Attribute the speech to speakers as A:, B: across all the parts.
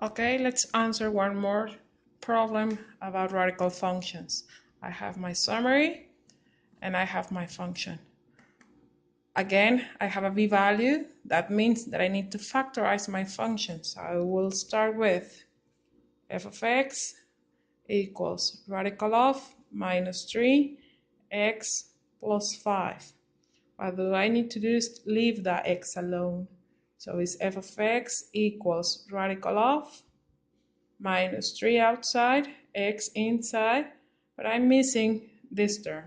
A: Okay, let's answer one more problem about radical functions. I have my summary and I have my function. Again, I have a v-value. That means that I need to factorize my function. So I will start with f of x equals radical of minus 3x plus 5. What do I need to do is leave the x alone. So it's f of x equals radical of minus 3 outside, x inside, but I'm missing this term.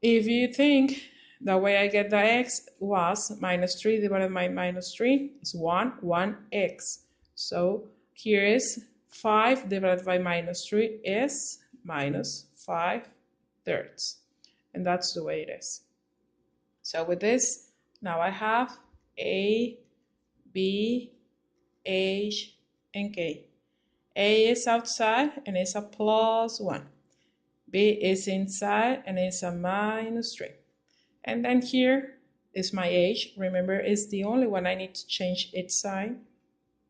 A: If you think the way I get the x was minus 3 divided by minus 3 is 1x. So here is 5 divided by minus 3 is minus 5/3. And that's the way it is. So with this, now I have A, B, H, and K. A is outside and it's a plus 1. B is inside and it's a minus 3. And then here is my H. Remember, it's the only one I need to change its sign.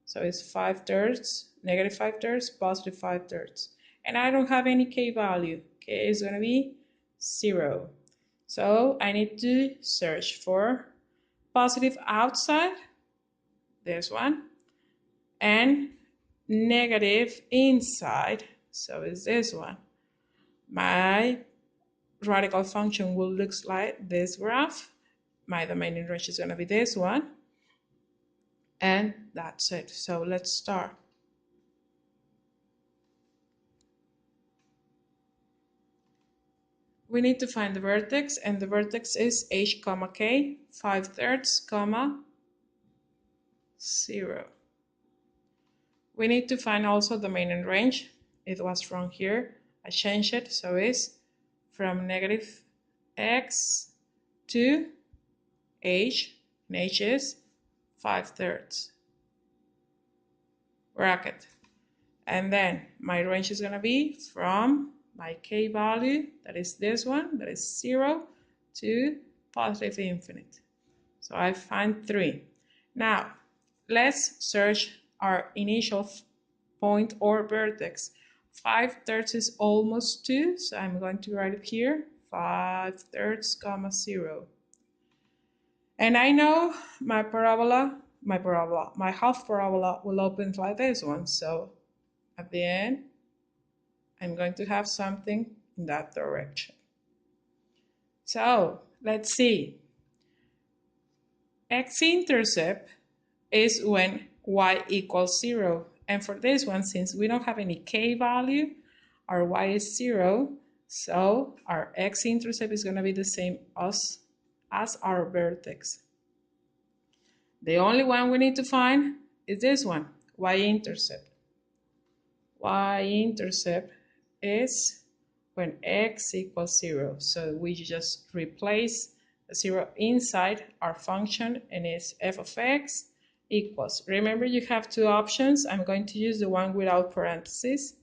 A: So it's 5/3, negative 5/3, positive 5/3. And I don't have any K value. K is going to be 0. So I need to search for positive outside, this one, and negative inside, so it's this one. My radical function will look like this graph. My domain in range is going to be this one. And that's it. So let's start. We need to find the vertex, and the vertex is h comma k, 5/3 comma 0. We need to find also domain and range. It was from here. I changed it, so it's from negative x to h, and h is 5/3 bracket. And then my range is going to be from my k value, that is this one, that is 0, to positive infinite. So I find 3. Now, let's search our initial point or vertex. 5/3 is almost 2, so I'm going to write it here, 5/3 comma 0. And I know my half parabola will open like this one. So at the end, I'm going to have something in that direction. So let's see. X-intercept is when y equals 0. And for this one, since we don't have any k value, our y is 0. So our x-intercept is going to be the same as our vertex. The only one we need to find is this one, y-intercept. Y-intercept is when x equals 0. So we just replace the 0 inside our function, and it's f of x equals. Remember, you have two options. I'm going to use the one without parentheses.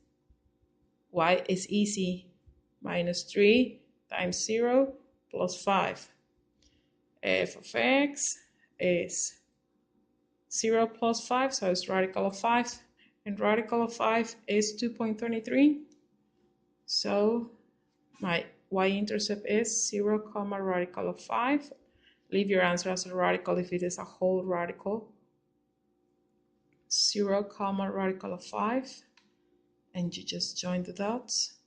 A: Y is easy. Minus 3 times 0 plus 5. F of x is 0 plus 5, so it's radical of 5. And radical of 5 is 2.23. So my y-intercept is 0 comma radical of 5. Leave your answer as a radical if it is a whole radical. 0 comma radical of 5. And you just join the dots.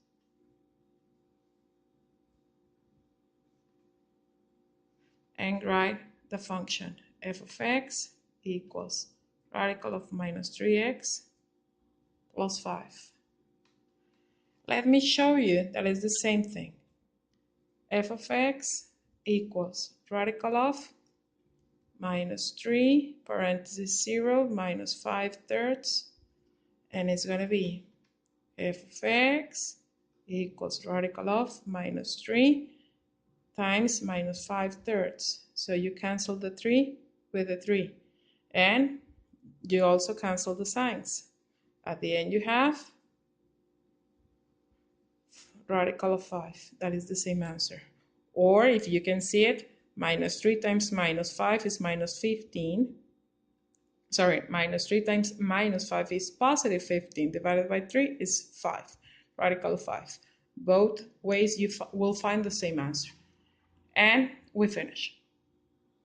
A: And write the function f of x equals radical of minus 3x plus 5. Let me show you that it's the same thing. F of x equals radical of minus 3 parentheses 0 minus 5/3, and it's going to be f of x equals radical of minus 3 times minus 5/3. So you cancel the 3 with the 3, and you also cancel the signs. At the end you have radical of 5. That is the same answer. Or if you can see it, minus 3 times minus 5 is minus 15. sorry, minus 3 times minus 5 is positive 15, divided by 3 is 5, radical 5. Both ways you will find the same answer. And we finish.